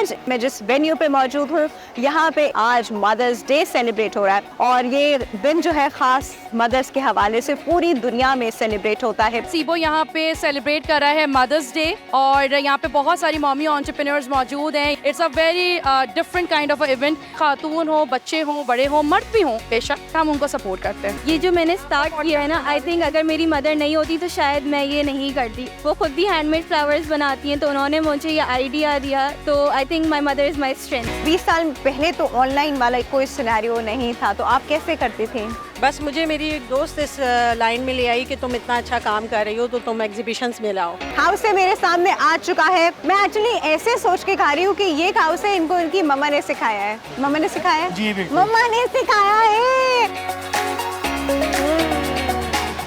आज मैं जिस वेन्यू पे मौजूद हूँ यहाँ पे आज मदर्स डे सेलिब्रेट हो रहा है और ये दिन जो है खास मदर्स के हवाले से पूरी दुनिया में सेलिब्रेट होता है। सीबो यहाँ पे सेलिब्रेट कर रहा है मदर्स डे और यहाँ पे बहुत सारी मॉमी एंटरप्रेन्योर्स मौजूद हैं। It's a very different kind of event. खातून हो, बच्चे हो, बड़े हो, मर्द भी हो, बेशक हम उनको सपोर्ट करते हैं। ये जो मैंने स्टार्ट किया है ना, आई थिंक अगर मेरी मदर नहीं होती तो शायद मैं ये नहीं करती। वो खुद भी हैंडमेड फ्लावर्स बनाती हैं तो उन्होंने मुझे ये आइडिया दिया, तो I think my mother is my strength. 20 साल पहले तो ऑनलाइन वाला कोई सिनेरियो नहीं था, तो आप कैसे करती थी? बस मुझे मेरी एक दोस्त इस लाइन में ले आई कि तुम इतना अच्छा काम कर रही हो तो तुम एग्जीबिशंस में लाओ। हाउस से मेरे सामने आ चुका है। मैं एक्चुअली ऐसे सोच के खा रही हूँ कि ये हाउस है, इनको इनकी मम्मा ने सिखाया है। मम्मा ने सिखाया है? जी बिल्कुल। मम्मा ने सिखाया है।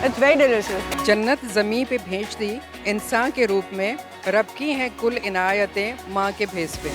It's very delicious. जन्नत ज़मीं पे भेज दी इंसान के रूप में, रब की हैं कुल इनायतें माँ के भेस पे।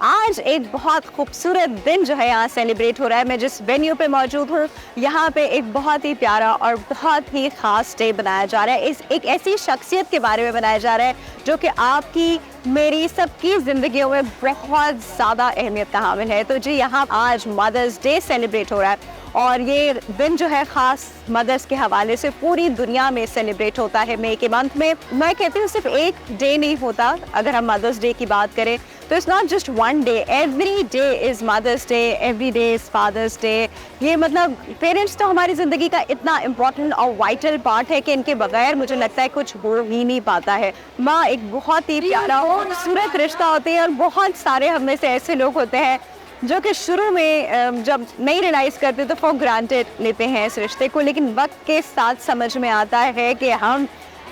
आज एक बहुत खूबसूरत दिन जो है यहाँ सेलिब्रेट हो रहा है। मैं जिस वेन्यू पे मौजूद हूँ यहाँ पे एक बहुत ही प्यारा और बहुत ही ख़ास डे बनाया जा रहा है। इस एक ऐसी शख्सियत के बारे में बनाया जा रहा है जो कि आपकी मेरी सबकी ज़िंदगियों में बहुत ज़्यादा अहमियत का हामिल है। तो जी यहाँ आज मदर्स डे सेलिब्रेट हो रहा है और ये दिन जो है ख़ास मदर्स के हवाले से पूरी दुनिया में सेलिब्रेट होता है मई के मंथ में। मैं कहती हूँ सिर्फ एक डे नहीं होता, अगर हम मदर्स डे की बात करें तो it's not just one day, every day is mother's day, every day is father's day. ये मतलब पेरेंट्स तो हमारी ज़िंदगी का इतना इम्पॉर्टेंट और वाइटल पार्ट है कि इनके बगैर मुझे लगता है कुछ हो ही नहीं पाता है। माँ एक बहुत ही प्यारा खूबसूरत रिश्ता होती है और बहुत सारे हम में से ऐसे लोग होते हैं जो कि शुरू में जब नहीं रियलाइज़ करते तो फॉर ग्रांटेड लेते हैं इस रिश्ते को, लेकिन वक्त के साथ समझ में आता है कि हम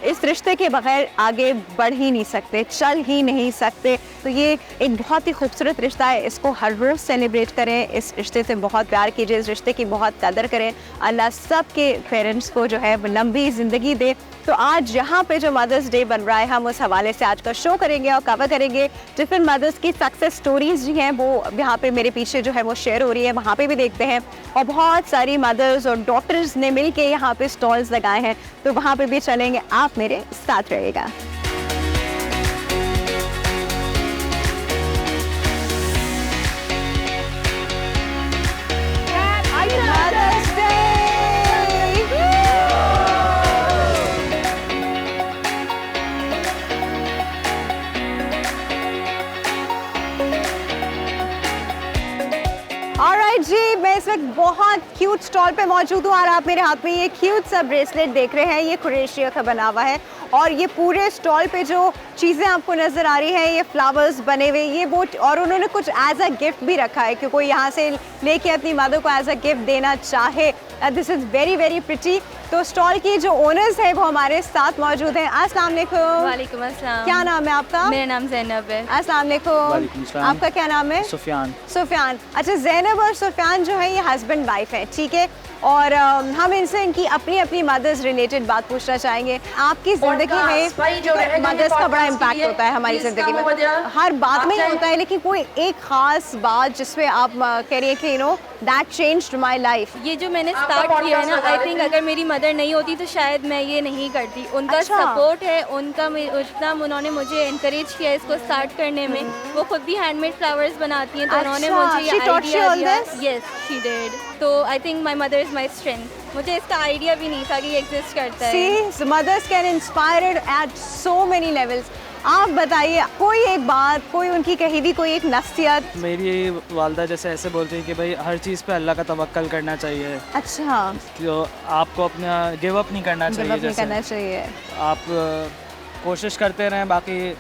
इस रिश्ते के बगैर आगे बढ़ ही नहीं सकते, चल ही नहीं सकते। तो ये एक बहुत ही खूबसूरत रिश्ता है, इसको हर रोज़ सेलिब्रेट करें, इस रिश्ते से बहुत प्यार कीजिए, इस रिश्ते की बहुत कदर करें। अल्लाह सब के पेरेंट्स को जो है लंबी ज़िंदगी दे। तो आज यहाँ पे जो मदर्स डे बन रहा है हम उस हवाले से आज का शो करेंगे और कवर करेंगे। डिफरेंट मदर्स की सक्सेस स्टोरीज जी हैं वो यहाँ पे मेरे पीछे जो है वो शेयर हो रही है, वहाँ पे भी देखते हैं। और बहुत सारी मदर्स और डॉटर्स ने मिल के यहाँ पे स्टॉल्स लगाए हैं, तो वहाँ पे भी चलेंगे। आप मेरे साथ रहिएगा। ऑलराइट जी, मैं इस वक्त बहुत क्यूट स्टॉल पे मौजूद हूँ और आप मेरे हाथ में ये क्यूट सा ब्रेसलेट देख रहे हैं। ये क्रोएशिया का बना हुआ है और ये पूरे स्टॉल पे जो चीज़ें आपको नज़र आ रही हैं ये फ्लावर्स बने हुए, ये वो, और उन्होंने कुछ एज अ गिफ्ट भी रखा है कि कोई यहाँ से लेके अपनी मदर को एज अ गिफ्ट देना चाहे। This is very very pretty. तो स्टॉल की जो ओनर्स है वो हमारे साथ मौजूद हैं। अस्सलाम वालेकुम। वालेकुम अस्सलाम। क्या नाम है आपका? मेरा नाम जैनब है। अस्सलाम वालेकुम। आपका क्या नाम है? सुफियान। सुफियान। अच्छा, जैनब और सुफियान जो है ये हस्बैंड वाइफ है, ठीक है। और हम इनसे इनकी अपनी अपनी मदर्स रिलेटेड बात पूछना चाहेंगे। आपकी ज़िंदगी में मदर्स का बड़ा इम्पैक्ट होता है हमारी ज़िंदगी में, हर बात में ही होता है, लेकिन कोई एक ख़ास बात जिसमें आप कह रही है कि you know that changed my life. ये जो मैंने स्टार्ट किया है ना, आई थिंक अगर मेरी मदर नहीं होती तो शायद मैं ये नहीं करती। उनका अच्छा। सपोर्ट है, उनका उतना उन्होंने मुझे एनकरेज किया इसको स्टार्ट करने में। वो खुद भी हैंडमेड फ्लावर्स बनाती हैं तो उन्होंने अच्छा, मुझे ये she taught you idea all दिया। this? Yes she did. तो I think my mother is my strength. मुझे इसका आइडिया भी नहीं था कि ये एग्जिस्ट करता है। See, mothers can inspire at so many levels. आप बताइए कोई एक बात, कोई उनकी कही हुई कोई एक नसीहत। मेरी वालदा जैसे ऐसे बोलती हैं कि भाई हर चीज़ पे अल्लाह का तवक्कल करना चाहिए। अच्छा, तो आपको अपना गिव अप नहीं करना चाहिए। नहीं जैसे करना चाहिए। आप कोशिश करते रहें, बाकी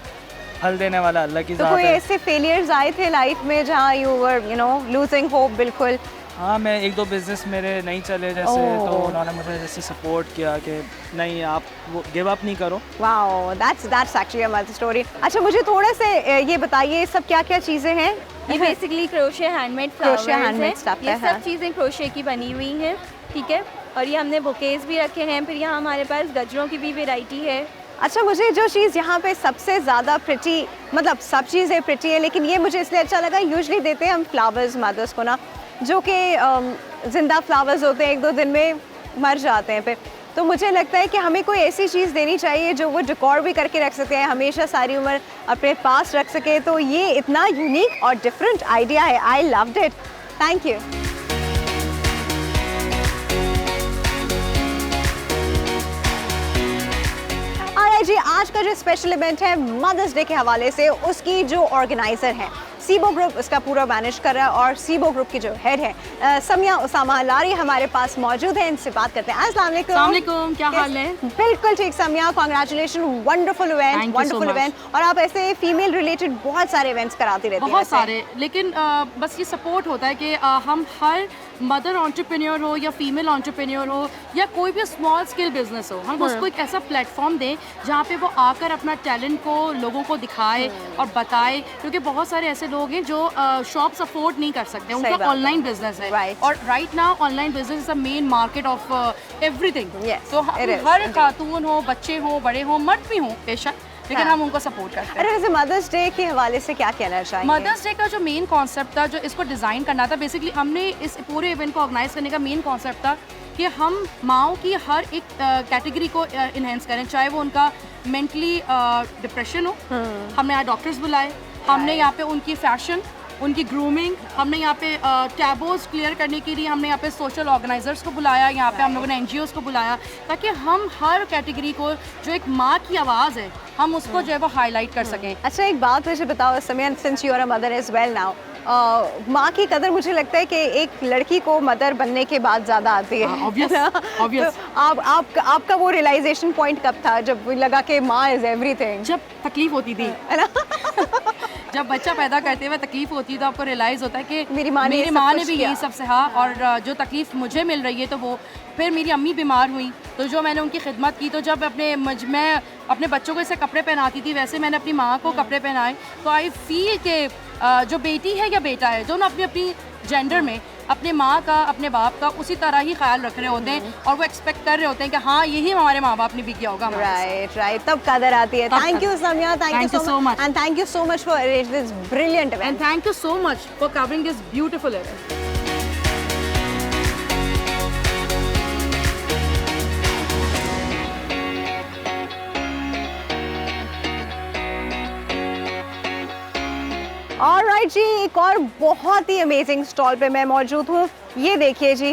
फल देने वाला अल्लाह की तो ज़ात कोई है। ऐसे फेलियर्स आए थे लाइफ में जहाँ you were you know losing hope बिल्कुल? हाँ, मैं एक दो बिजनेस मेरे नहीं चले जैसे, तो उन्होंने मुझे जैसे सपोर्ट किया कि नहीं आप वो गिव अप नहीं करो। Wow, that's actually a mother story. अच्छा, मुझे थोड़ा से ये बताइए सब क्या क्या चीज़ें हैं? ये basically crochet handmade flowers crochet handmade हैं। स्टफ ये है। सब चीज़ें क्रोशिया की बनी हुई हैं, ठीक है। और ये हमने बुकेज भी रखे हैं। फिर यहाँ हमारे पास गजरों की भी वैरायटी है। अच्छा, मुझे जो चीज़ यहाँ पे सबसे ज़्यादा प्रिटी, मतलब सब चीज़ें प्रिटी है, लेकिन ये मुझे इसलिए अच्छा लगा, यूजुअली देते हैं हम फ्लावर्स मदर्स को ना, जो कि ज़िंदा फ्लावर्स होते हैं, एक दो दिन में मर जाते हैं फिर। तो मुझे लगता है कि हमें कोई ऐसी चीज़ देनी चाहिए जो वो डेकोर भी करके रख सके, हमेशा सारी उम्र अपने पास रख सके। तो ये इतना यूनिक और डिफरेंट आइडिया है, I loved it, thank you. जी आज का जो स्पेशल इवेंट है मदर्स डे के हवाले से, उसकी जो ऑर्गेनाइजर है सीबो ग्रुप उसका पूरा मैनेज कर रहा है, और सीबो ग्रुप की जो हेड है समिया उसामा लारी हमारे पास मौजूद है, इनसे बात करते हैं। अस्सलाम वालेकुम, क्या हाल है? बिल्कुल ठीक Samiya, congratulation, wonderful event, wonderful event. और आप ऐसे फीमेल रिलेटेड बहुत सारे इवेंट्स कराती रहती हैं। बहुत सारे, लेकिन बस ये सपोर्ट होता है कि हम हर मदर एंटरप्रेन्योर हो या फीमेल एंटरप्रेन्योर हो या कोई भी स्मॉल स्केल बिजनेस हो, हम उसको एक ऐसा प्लेटफॉर्म दें जहाँ पे वो आकर अपना टैलेंट को लोगों को दिखाए और बताए, क्योंकि बहुत सारे ऐसे लोग हैं जो शॉप्स अफोर्ड नहीं कर सकते, उनका ऑनलाइन बिजनेस है। और right now online business is the main market of everything. तो हर खातून हो, बच्चे हो, बड़े हो, मर्द भी हो बेशक, लेकिन हम उनको सपोर्ट करते हैं। अरे वैसे मदर्स डे के हवाले से क्या कहना चाहेंगे? मदर्स डे का जो मेन कॉन्सेप्ट था, जो इसको डिज़ाइन करना था, बेसिकली हमने इस पूरे इवेंट को ऑर्गेनाइज करने का मेन कॉन्सेप्ट था कि हम माओ की हर एक कैटेगरी को इन्हेंस करें, चाहे वो उनका मेंटली डिप्रेशन हो। हमने यहाँ डॉक्टर्स बुलाए, हमने यहाँ पे उनकी फैशन, उनकी ग्रूमिंग, हमने यहाँ पे टैबोज क्लियर करने के लिए हमने यहाँ पे सोशल ऑर्गेनाइजर्स को बुलाया, यहाँ पे हम लोगों ने एनजीओज़ को बुलाया, ताकि हम हर कैटेगरी को जो एक माँ की आवाज़ है हम उसको जो है वो हाईलाइट कर सकें। अच्छा एक बात मुझे बताओ Samiya, since you are a mother as well now, माँ की कदर मुझे लगता है कि एक लड़की को मदर बनने के बाद ज़्यादा आती है। obvious। तो आपका वो रियलाइजेशन पॉइंट कब था जब लगा कि माँ इज़ एवरीथिंग? जब तकलीफ होती थी, है ना जब बच्चा पैदा करते हुए तकलीफ होती है तो आपको रियलाइज़ होता है कि मेरी माँ ने भी यही सब सहा, और जो तकलीफ़ मुझे मिल रही है तो वो फिर मेरी अम्मी बीमार हुई तो जो मैंने उनकी खिदमत की, तो जब मैं अपने बच्चों को ऐसे कपड़े पहनाती थी वैसे मैंने अपनी माँ को कपड़े पहनाए, तो आई फील के जो बेटी है या बेटा है दोनों अपनी अपनी जेंडर में अपने माँ का, अपने बाप का उसी तरह ही ख्याल रख रहे होते हैं, और वो एक्सपेक्ट कर रहे होते हैं कि हाँ यही हमारे माँ बाप ने भी किया होगा। राइट, तब कदर आती है। Thank you Samia, thank you so much, and thank you so much for arrange this brilliant event, and thank you so much for covering this beautiful event. Alright जी, एक और बहुत ही अमेजिंग स्टॉल पे मैं मौजूद हूँ। ये देखिए जी,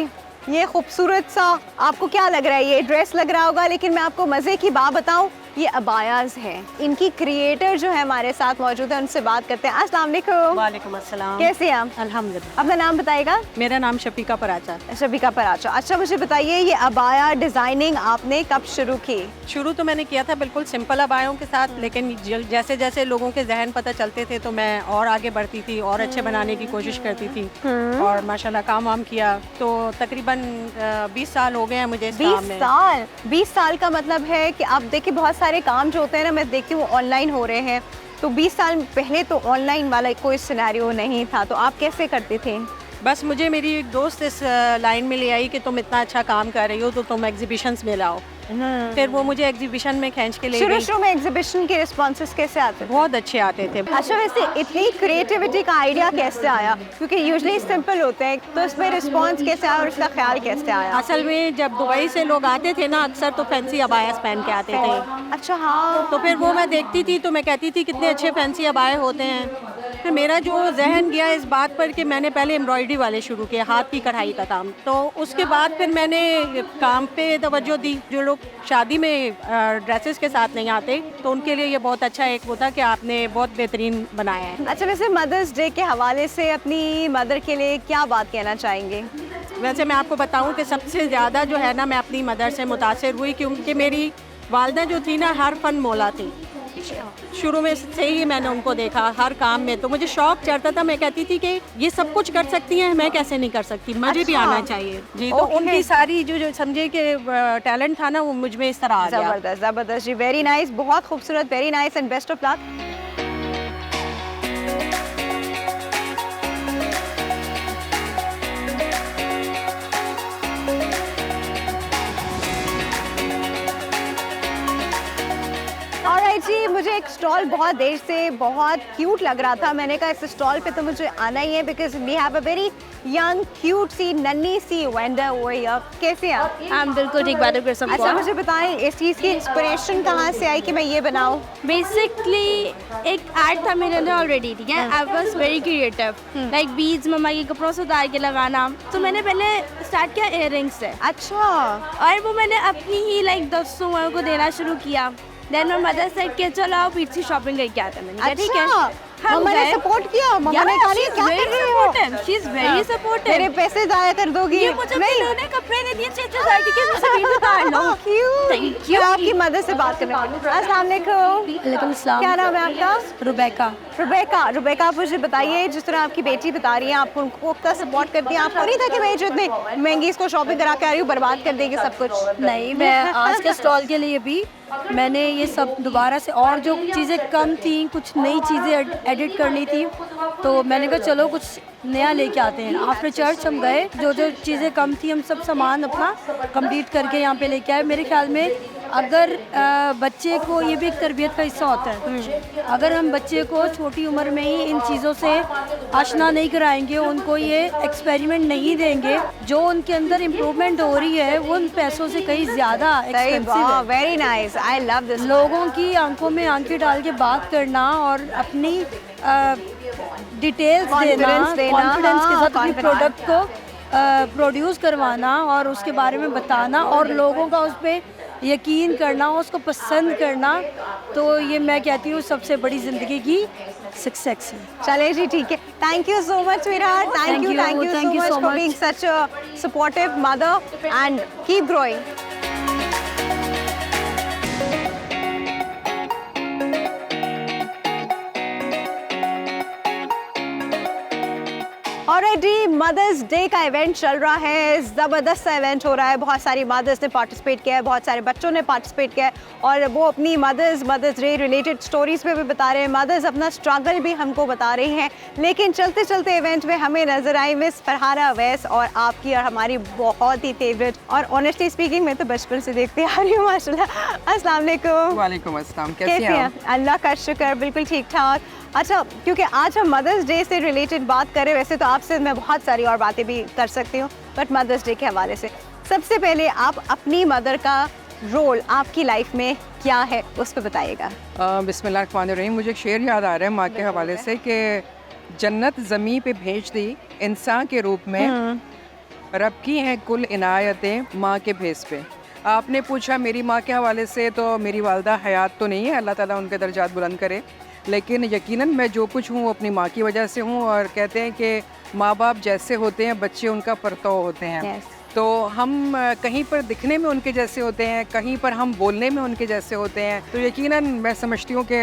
ये खूबसूरत सा, आपको क्या लग रहा है? ये ड्रेस लग रहा होगा, लेकिन मैं आपको मज़े की बात बताऊँ, ये अबायाज हैं। इनकी क्रिएटर जो है हमारे साथ मौजूद है, उनसे बात करते हैं। अस्सलाम वालेकुम। वालेकुम अस्सलाम। कैसे हैं आप? अल्हम्दुलिल्लाह। अपना नाम बताइएगा। मेरा नाम शफीका पराचा। शफीका पराचा। अच्छा मुझे बताइए, ये अबाया डिज़ाइनिंग आपने कब शुरू की? शुरू तो मैंने किया था बिल्कुल सिंपल अबायों के साथ, लेकिन जैसे जैसे लोगों के जहन पता चलते थे तो मैं और आगे बढ़ती थी और अच्छे बनाने की कोशिश करती थी, और माशाल्लाह काम वाम किया। तो तकरीबन 20 साल हो गए हैं मुझे इस काम में। 20 साल का मतलब है कि आप देखिए बहुत सारे काम जो होते हैं ना, मैं देखती हूँ ऑनलाइन हो रहे हैं, तो 20 साल पहले तो ऑनलाइन वाला कोई सिनेरियो नहीं था, तो आप कैसे करते थे? बस मुझे मेरी एक दोस्त इस लाइन में ले आई कि तुम इतना अच्छा काम कर रही हो तो तुम एग्जीबिशंस में लाओ। फिर वो मुझे एग्जीबिशन में खींच के ले गई। शुरू में एग्जीबिशन के रिस्पॉन्सेस कैसे आते थे? बहुत अच्छे आते थे। अच्छा वैसे इतनी क्रिएटिविटी का आइडिया कैसे आया? क्योंकि यूजुअली सिंपल होते हैं, तो इसमें रिस्पॉन्स कैसे आया और इसका ख्याल कैसे आया? असल में जब दुबई से लोग आते थे ना, अक्सर तो फैंसी अबायास पहन के आते थे। अच्छा हाँ। तो फिर वो मैं देखती थी तो मैं कहती थी कितने अच्छे फैंसी अबाए होते हैं। फिर मेरा जो जहन गया इस बात पर कि मैंने पहले एम्ब्रॉयडरी वाले शुरू किए, हाथ की कढ़ाई का काम। तो उसके बाद फिर मैंने काम पे तवज्जो दी। जो लोग शादी में ड्रेसेस के साथ नहीं आते तो उनके लिए ये बहुत अच्छा एक होता कि आपने बहुत बेहतरीन बनाया है। अच्छा वैसे मदर्स डे के हवाले से अपनी मदर के लिए क्या बात कहना चाहेंगे? वैसे मैं आपको बताऊं कि सबसे ज़्यादा जो है ना, मैं अपनी मदर से मुतासिर हुई, क्योंकि मेरी वालदा जो थी ना, हर फन मौला थी। शुरू में से ही मैंने उनको देखा हर काम में, तो मुझे शौक चढ़ता था। मैं कहती थी कि ये सब कुछ कर सकती हैं, मैं कैसे नहीं कर सकती, मुझे भी आना चाहिए जी। तो उनकी सारी जो समझे कि टैलेंट था ना, वो मुझ में इस तरह आ गया। जबरदस्त जबरदस्त जी, वेरी नाइस, बहुत खूबसूरत, very nice and best of luck. जी मुझे एक स्टॉल बहुत देर से बहुत क्यूट लग रहा था, मैंने कहा इस स्टॉल पे तो मुझे आना ही है because we have a very young cute सी नन्ही सी वेंडर वो हियर। कैसे हैं आप? हम बिल्कुल ठीक बात कर सकते अच्छा मुझे बताएं इस चीज़ की इंस्पिरेशन कहाँ से आई कि मैं ये बनाऊँ? बेसिकली एक आर्ट था मेरे अंदर ऑलरेडी, ठीक है। I was very creative, like beads मम्मा के कपड़ों से उतार के लगाना। तो मैंने पहले स्टार्ट किया इयररिंग्स से, अच्छा और वो मैंने अपनी ही लाइक दोस्तों को देना शुरू किया। देन माय मदर सेड कि चलो आओ पीठ से शॉपिंग करके आते हैं। मैंने कहा ठीक है। मम्मा ने सपोर्ट किया? मम्मा ने कहा नहीं क्या कर रही हो? She is very supportive. मेरे पैसे जाया कर दोगी? ये मुझे उन्होंने कपड़े दे दिए 6,000 के कि मुझे बीच उतार लो। Thank you। आपकी मदर से बात करने वाली हूँ। अस्सलाम वालेकुम। वालेकुम अस्सलाम। क्या नाम है आपका? रुबैका। रुबैका आप मुझे बताइए जिस तरह आपकी बेटी बता रही है आप उनको उतना सपोर्ट करती हैं, आपको नहीं था कि मैं जो इतनी महंगी इसको शॉपिंग करा के आ रही हूँ बर्बाद कर देगी सब कुछ? नहीं, मैं आज के स्टॉल के लिए भी मैंने ये सब दोबारा से और जो चीज़ें कम थी कुछ नई चीज़ें एडिट करनी थी, तो मैंने कहा चलो कुछ नया लेके आते हैं। आफ्टर चर्च हम गए, जो जो चीज़ें कम थी हम सब सामान अपना कंप्लीट करके यहाँ पे लेके आए। मेरे ख्याल में अगर बच्चे को ये भी एक तरबियत का हिस्सा होता है, अगर हम बच्चे को छोटी उम्र में ही इन चीज़ों से आशना नहीं कराएंगे, उनको ये एक्सपेरिमेंट नहीं देंगे, जो उनके अंदर इम्प्रूवमेंट हो रही है वो उन पैसों से कहीं ज़्यादा एक्सपेंसिव है। Very nice, I love this. लोगों की आंखों में आंखें डाल के बात करना और अपनी डिटेल्स देना, कॉन्फिडेंस के साथ अपनी प्रोडक्ट को प्रोड्यूस करवाना और उसके बारे में बताना और लोगों का उस पर यकीन करना, उसको पसंद करना, तो ये मैं कहती हूँ सबसे बड़ी ज़िंदगी की सक्सेस है। चले जी ठीक है, thank you so much sweetheart, thank you so much for being such a supportive mother and keep growing। Already mother's day का इवेंट चल रहा है, ज़बरदस्त सा इवेंट हो रहा है, बहुत सारी मदर्स ने पार्टिसिपेट किया है, बहुत सारे बच्चों ने पार्टिसिपेट किया है और वो अपनी मदर्स डे रिलेटेड स्टोरीज़ पे भी बता रहे हैं, मदर्स अपना स्ट्रगल भी हमको बता रही हैं। लेकिन चलते चलते इवेंट में हमें नज़र आई मिस फरहाना अवैस और आपकी और हमारी बहुत ही फेवरेट, और ऑनेस्टली स्पीकिंग मैं तो बचपन से देखती आ रही हूँ माशाल्लाह। अस्सलाम वालेकुम। वालेकुम अस्सलाम, कैसी हैं आप? अल्लाह का शुक्र, बिल्कुल ठीक ठाक। अच्छा, क्योंकि आज हम मदर्स डे से रिलेटेड बात करें, वैसे तो आपसे मैं बहुत सारी और बातें भी कर सकती हूँ, बट मदर्स डे के हवाले से सबसे पहले आप अपनी मदर का रोल आपकी लाइफ में क्या है उस पर बताइएगा। बिस्मिल्लाहिर्रहमानिर्रहीम। मुझे एक शेर याद आ रहा है माँ के हवाले से कि जन्नत ज़मीं पे भेज दी इंसान के रूप में, रब की हैं कुल इनायतें माँ के भेस पे। आपने पूछा मेरी माँ के हवाले से, तो मेरी वालदा हयात तो नहीं है, अल्लाह ताला उनके दर्जात बुलंद करे, लेकिन यकीनन मैं जो कुछ हूँ अपनी माँ की वजह से हूँ। और कहते हैं कि माँ बाप जैसे होते हैं बच्चे उनका परतव होते हैं। Yes. तो हम कहीं पर दिखने में उनके जैसे होते हैं, कहीं पर हम बोलने में उनके जैसे होते हैं। तो यकीनन मैं समझती हूँ कि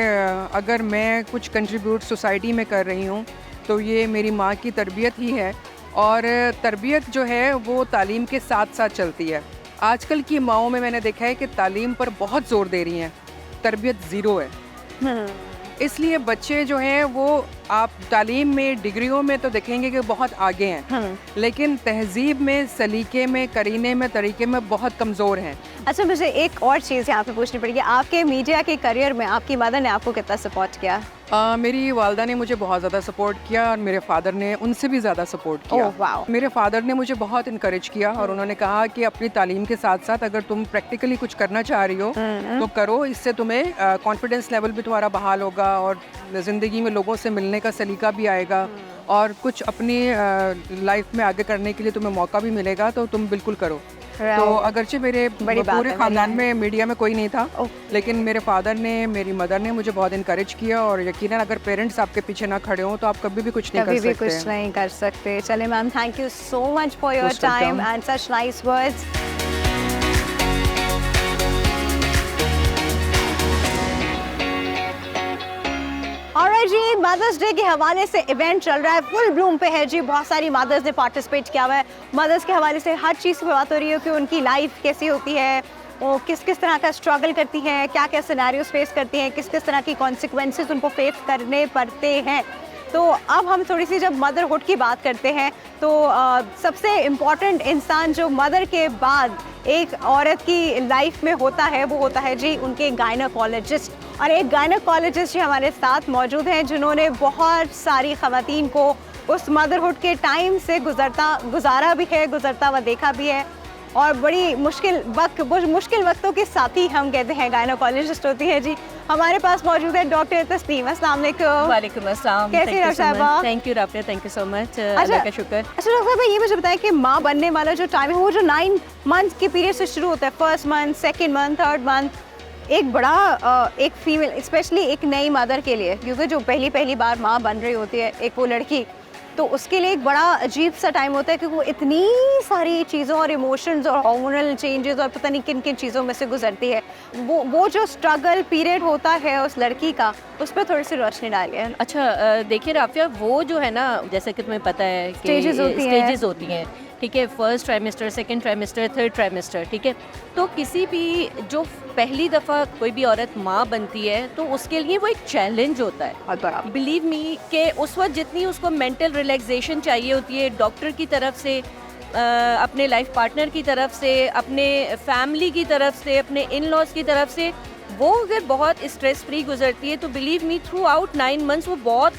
अगर मैं कुछ कंट्रीब्यूट सोसाइटी में कर रही हूँ तो ये मेरी माँ की तरबियत ही है। और तरबियत जो है वो तालीम के साथ साथ चलती है। आजकल की माँओं में मैंने देखा है कि तालीम पर बहुत ज़ोर दे रही हैं, तरबियत ज़ीरो है। इसलिए बच्चे जो हैं वो आप तालीम में डिग्रियों में तो देखेंगे कि बहुत आगे हैं, लेकिन तहजीब में, सलीके में, करीने में, तरीके में बहुत कमज़ोर हैं। अच्छा, मुझे एक और चीज़ यहाँ पे पूछनी पड़ेगी, आपके मीडिया के करियर में आपकी मदर ने आपको कितना सपोर्ट किया? मेरी वालदा ने मुझे बहुत ज़्यादा सपोर्ट किया और मेरे फादर ने उनसे भी ज़्यादा सपोर्ट किया। वाओ। मेरे फादर ने मुझे बहुत इनकरेज किया और उन्होंने कहा कि अपनी तालीम के साथ साथ अगर तुम प्रैक्टिकली कुछ करना चाह रही हो तो करो, इससे तुम्हें कॉन्फिडेंस लेवल भी तुम्हारा बहाल होगा और ज़िंदगी में लोगों से मिलने का सलीका भी आएगा और कुछ अपनी लाइफ में आगे करने के लिए तुम्हें मौका भी मिलेगा, तो तुम बिल्कुल करो। तो अगरचे मेरे पूरे ख़ानदान में मीडिया में कोई नहीं था, लेकिन मेरे फादर ने, मेरी मदर ने मुझे बहुत इनकरेज किया। और यकीनन अगर पेरेंट्स आपके पीछे ना खड़े हों तो आप कभी भी कुछ नहीं कर सकते। चले ma'am, thank you so much for your time and such nice words. Alright जी, मदर्स डे के हवाले से इवेंट चल रहा है, फुल ब्लूम पे है जी, बहुत सारी मदर्स ने पार्टिसिपेट किया हुआ है। मदर्स के हवाले से हर चीज़ की बात हो रही है कि उनकी लाइफ कैसी होती है, वो किस किस तरह का स्ट्रगल करती हैं, क्या क्या सिनेरियोज फेस करती हैं, किस किस तरह की कॉन्सिक्वेंसेस उनको फेस करने पड़ते हैं। तो अब हम थोड़ी सी जब मदरहुड की बात करते हैं तो सबसे इम्पॉर्टेंट इंसान जो मदर के बाद एक औरत की लाइफ में होता है वो होता है जी उनके गायनोकोलॉजिस्ट। और एक गायनोकोलॉजिस्ट जी हमारे साथ मौजूद हैं जिन्होंने बहुत सारी ख़वातीन को उस मदरहुड के टाइम से गुजारा भी है, गुजरता हुआ देखा भी है, और बड़ी मुश्किल वक्तों के साथ ही हम कहते हैं गायनोकोलॉजिस्ट होती है जी। हमारे पास मौजूद है डॉक्टर तस्नीम। अस्सलाम वालेकुम। वालेकुम अस्सलाम। कैसी हैं डॉक्टर साहबा? Thank you Rafia, thank you so much, अल्लाह का शुक्र। अच्छा डॉक्टर साहब ये मुझे बताएं कि माँ बनने वाला जो टाइम है वो जो 9 मंथ के पीरियड से शुरू होता है, first month, second month, third month, एक बड़ा एक फीमेल स्पेशली एक नई मदर के लिए, क्योंकि जो पहली बार माँ बन रही होती है एक वो लड़की, तो उसके लिए एक बड़ा अजीब सा टाइम होता है क्योंकि वो इतनी सारी चीज़ों और इमोशंस और हार्मोनल चेंजेस और पता नहीं किन किन चीज़ों में से गुजरती है। वो जो स्ट्रगल पीरियड होता है उस लड़की का, उस पर थोड़ी सी रोशनी डालिए। अच्छा देखिए राफिया, वो जो है ना, जैसे कि तुम्हें पता है कि स्टेजेस होती हैं, ठीक है, first trimester, second trimester, third trimester, ठीक है। तो किसी भी जो पहली दफ़ा कोई भी औरत माँ बनती है तो उसके लिए वो एक चैलेंज होता है। बिलीव मी कि उस वक्त जितनी उसको मेंटल रिलैक्सेशन चाहिए होती है डॉक्टर की तरफ से, अपने लाइफ पार्टनर की तरफ से, अपने फैमिली की तरफ से, अपने इन लॉज की तरफ से, वो अगर बहुत स्ट्रेस फ्री गुजरती है तो believe me through out 9 months वो बहुत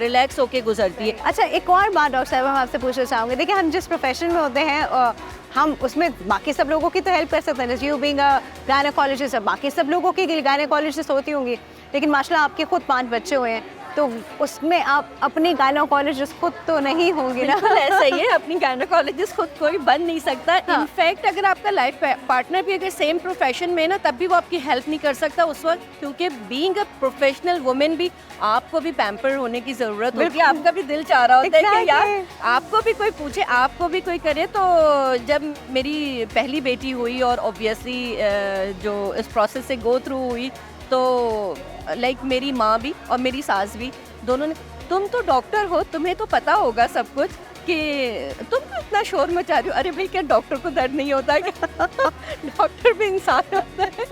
रिलैक्स होके गुजरती है। अच्छा एक और बात डॉक्टर साहब हम आपसे पूछना चाहूँगे, देखिए हम जिस प्रोफेशन में होते हैं हम उसमें बाकी सब लोगों की तो हेल्प कर सकते हैं, जैसे यू बीइंग अ गायनोकोलॉजिस्ट, बाकी सब लोगों की गायनोकोलॉजिस्ट होती होंगी, लेकिन माशाल्लाह आपके खुद 5 बच्चे हुए हैं तो उसमें आप अपनी गायनोकोलॉजिस्ट खुद तो नहीं होंगी ना? ऐसा ही है, अपनी गायनोकोलॉजिस्ट खुद कोई बन नहीं सकता। इनफैक्ट अगर आपका लाइफ पार्टनर भी अगर सेम प्रोफेशन में है ना, तब भी वो आपकी हेल्प नहीं कर सकता उस वक्त, क्योंकि बीइंग अ प्रोफेशनल वुमेन भी आपको भी पैम्पर होने की ज़रूरत होती है। आपका भी दिल चाह रहा होता है कि यार आपको भी कोई पूछे, आपको भी कोई करे। तो जब मेरी पहली बेटी हुई और ऑब्वियसली जो इस प्रोसेस से गो थ्रू हुई, तो लाइक मेरी माँ भी और मेरी सास भी दोनों ने, तुम तो डॉक्टर हो, तुम्हें तो पता होगा सब कुछ, कि तुम तो इतना शोर मचा रही हो। अरे भाई क्या डॉक्टर को दर्द नहीं होता है क्या? डॉक्टर भी इंसान होता है,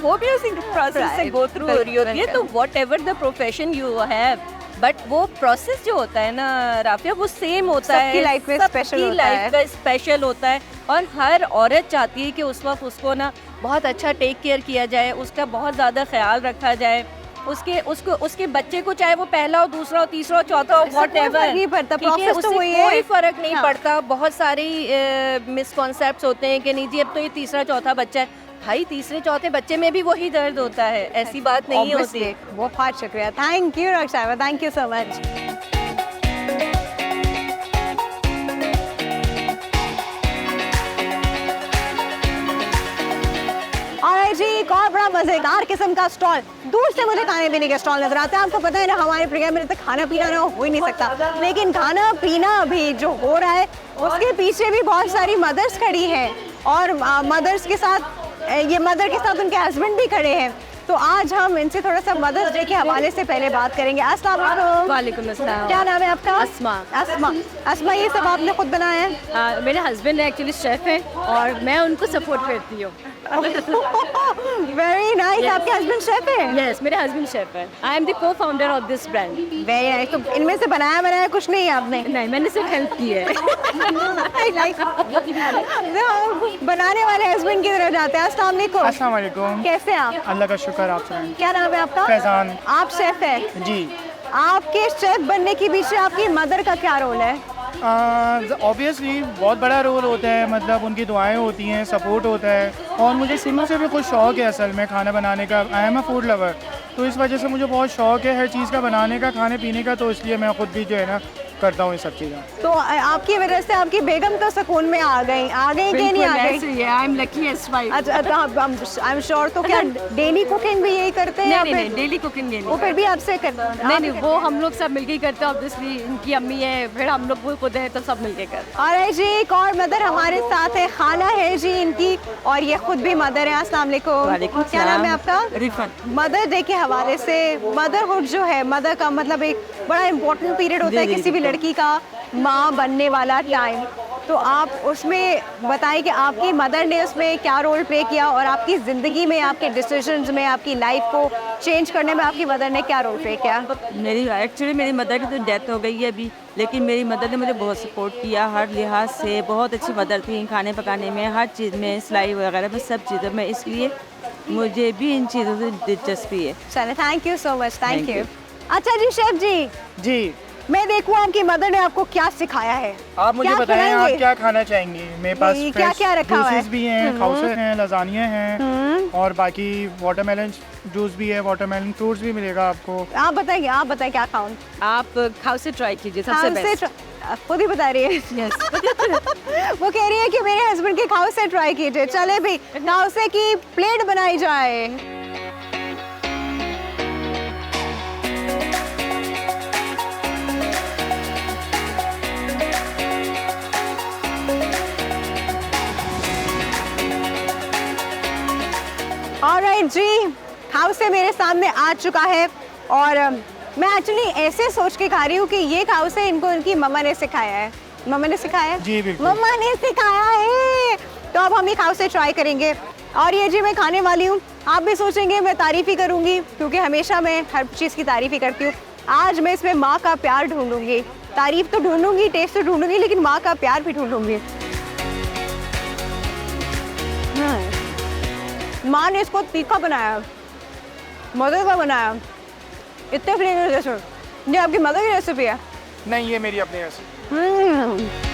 वो भी उसी प्रोसेस से गो थ्रू हो रही होती है। तो what ever the profession you have, but वो प्रोसेस जो होता है ना राफिया, वो सेम होता है, सबकी लाइफ में स्पेशल होता है। और हर औरत चाहती है कि उस वक्त उसको ना बहुत अच्छा टेक केयर किया जाए, उसका बहुत ज़्यादा ख्याल रखा जाए, उसके बच्चे को चाहे वो पहला हो, दूसरा हो, तीसरा हो, चौथा हो, व्हाटएवर नहीं पड़ता, कोई फर्क नहीं पड़ता। बहुत सारी मिसकॉन्सेप्ट्स होते हैं कि नहीं जी अब तो ये तीसरा चौथा बच्चा है। भाई तीसरे चौथे बच्चे में भी वही दर्द होता है, ऐसी बात नहीं होती। बहुत शुक्रिया, थैंक यू डॉक्टर साहिबा, थैंक यू सो मच। जी एक और बड़ा मजेदार किस्म का स्टॉल, दूर से मुझे खाने पीने के स्टॉल नजर आते हैं। आपको पता है ना हमारे प्रोग्राम में तक खाना पीना ना हो ही नहीं सकता, लेकिन खाना पीना भी जो हो रहा है उसके पीछे भी बहुत सारी मदर्स खड़ी हैं, और मदर्स के साथ ये मदर के साथ उनके हस्बैंड भी खड़े हैं। तो आज हम इनसे थोड़ा सा मदर्स डे के हवाले से पहले बात करेंगे। अस्सलाम वालेकुम। वालेकुम अस्सलाम। क्या नाम है आपका? अस्मा। अस्मा, ये सब आपने खुद बनाया है? मेरे हस्बैंड एक्चुअली शेफ़ हैं और मैं उनको सपोर्ट करती हूँ। Very nice. आपके हस्बैंड शेफ है? यस, मेरे हस्बैंड शेफ है। आई एम द को founder of this brand. Very nice. तो इनमें से बनाया कुछ नहीं है आपने? नहीं, मैंने सिर्फ हेल्प की है। बनाने वाले हस्बैंड की तरफ जाते हैं। अस्सलाम वालेकुम। कैसे हैं आप? अल्लाह का शुक्र। आप सुनाएं। क्या नाम है आपका? फैजान। आप शेफ है जी। आपके शेफ बनने के पीछे आपकी मदर का क्या रोल है? ऑब्वियसली बहुत बड़ा रोल होता है, मतलब उनकी दुआएं होती हैं, सपोर्ट होता है, और मुझे शुरू से भी कुछ शौक़ है असल में खाना बनाने का। I am a food lover, तो इस वजह से मुझे बहुत शौक़ है हर चीज़ का बनाने का, खाने पीने का, तो इसलिए मैं ख़ुद भी जो है ना करता हूँ ये सब चीज़ें। तो आपकी वजह से आपकी बेगम तो सुकून में आ गई कि नहीं आ गई? I am luckiest wife. अच्छा, आई एम श्योर। तो क्या डेली कुकिंग भी यही करते हैं? नहीं, डेली कुकिंग नहीं। वो फिर भी आपसे करते हैं? नहीं, वो हम लोग सब मिलके करते हैं। ऑब्वियसली इनकी अम्मी है, फिर हम लोग खुद हैं, तो सब मिलके करते हैं। और जी एक और मदर हमारे साथ है, खाला है जी इनकी, और ये खुद भी मदर है। अस्सलाम वालेकुम। क्या नाम है आपका? रिफत। मदर डे के हवाले से, मदरहुड जो है, मदर का मतलब एक बड़ा इम्पोर्टेंट पीरियड होता है किसी भी लड़की का, माँ बनने वाला टाइम। तो आप उसमें बताएं कि आपकी मदर ने उसमें क्या रोल प्ले किया और आपकी ज़िंदगी में, आपके डिसीजंस में, आपकी लाइफ को चेंज करने में आपकी मदर ने क्या रोल प्ले किया? मेरी मदर की तो डेथ हो गई है अभी, लेकिन मेरी मदर ने मुझे बहुत सपोर्ट किया हर लिहाज से। बहुत अच्छी मदर थी, खाने पकाने में, हर चीज़ में, सिलाई वगैरह में, सब चीज़ों में। इसलिए मुझे भी इन चीज़ों से दिलचस्पी है। चलो, thank you so much, thank you. अच्छा जी, शेफ जी, जी मैं देखूं आपकी मदर ने आपको क्या सिखाया है। आप मुझे क्या बताएं खिलाएंगे? आप क्या खाना चाहेंगे? मेरे पास ये क्या रखा हुआ है? जूसेस भी हैं, खाउसे हैं, लजानिया हैं और बाकी वाटरमेलन जूस भी है, वाटरमेलन फ्रूट्स भी मिलेगा आपको। आप बताएं क्या खाऊं? आप खाओ से ट्राई कीजिए, सबसे बेस्ट। खुद ही बता रही है। yes. वो कह रही है कि मेरे हस्बैंड के खाउसे से ट्राई कीजिए। चले भी, खाउसे की प्लेट बनाई जाए। ऑलराइट जी, खाउसे मेरे सामने आ चुका है और मैं एक्चुअली ऐसे सोच के खा रही हूँ कि ये खाउसे इनको इनकी मम्मा ने सिखाया है। मम्मा ने सिखाया है? जी बिल्कुल। मम्मा ने सिखाया है। तो अब हम ये खाउसे ट्राई करेंगे और ये जी मैं खाने वाली हूँ। आप भी सोचेंगे मैं तारीफ ही करूँगी, क्योंकि हमेशा मैं हर चीज़ की तारीफ ही करती हूँ। आज मैं इसमें माँ का प्यार ढूंढूंगी। तारीफ तो ढूंढूंगी, टेस्ट तो ढूंढूंगी, लेकिन माँ का प्यार भी ढूंढूंगी। माँ ने इसको तीखा बनाया, मदर का बनाया, इतने फ्लेवर जैसे। ये आपकी मदर की रेसिपी है? नहीं, ये मेरी अपनी रेसिपी।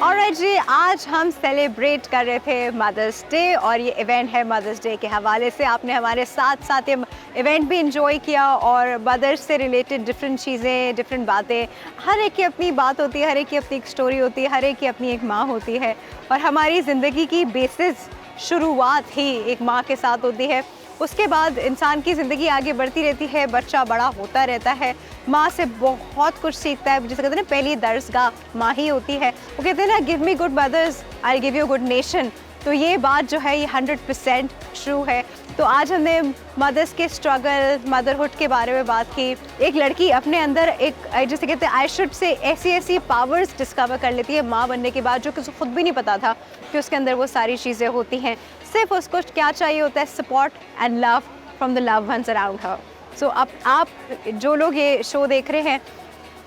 ऑलराइट जी, आज हम सेलिब्रेट कर रहे थे मदर्स डे और ये इवेंट है मदर्स डे के हवाले से। आपने हमारे साथ साथ ये इवेंट भी इंजॉय किया और मदर्स से रिलेटेड डिफरेंट चीज़ें, डिफरेंट बातें। हर एक की अपनी बात होती है, हर एक की अपनी एक स्टोरी होती है, हर एक की अपनी एक माँ होती है और हमारी ज़िंदगी की बेसिस शुरुआत ही एक माँ के साथ होती है। उसके बाद इंसान की ज़िंदगी आगे बढ़ती रहती है, बच्चा बड़ा होता रहता है, माँ से बहुत कुछ सीखता है। जिसे कहते हैं ना, पहली दर्सगाह माँ ही होती है। वो कहते हैं ना, give me good mother's I give you good nation. तो ये बात जो है ये 100% ट्रू है। तो आज हमने मदर्स के स्ट्रगल, मदरहुड के बारे में बात की। एक लड़की अपने अंदर एक, जैसे कहते हैं, आई शुड से ऐसी पावर्स डिस्कवर कर लेती है माँ बनने के बाद, जो कि उसे खुद भी नहीं पता था कि उसके अंदर वो सारी चीज़ें होती हैं। सिर्फ उसको क्या चाहिए होता है? Support and love from the love ones around her. सो अब आप जो लोग ये शो देख रहे हैं,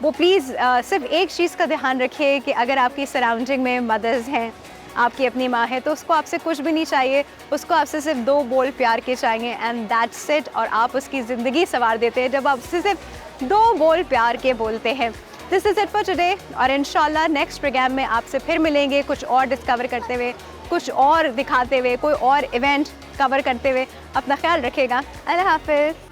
वो प्लीज़ सिर्फ एक चीज़ का ध्यान रखिए कि अगर आपकी सराउंडिंग में मदर्स हैं, आपकी अपनी माँ है, तो उसको आपसे कुछ भी नहीं चाहिए, उसको आपसे सिर्फ 2 बोल प्यार के चाहिए एंड दैट्स इट। और आप उसकी ज़िंदगी संवार देते हैं जब आप उससे सिर्फ 2 बोल प्यार के बोलते हैं। This is it for today और इंशाल्लाह नेक्स्ट प्रोग्राम में आपसे फिर मिलेंगे, कुछ और डिस्कवर करते हुए, कुछ और दिखाते हुए, कोई और इवेंट कवर करते हुए। अपना ख्याल रखिएगा। अल्लाह हाफ़िज़।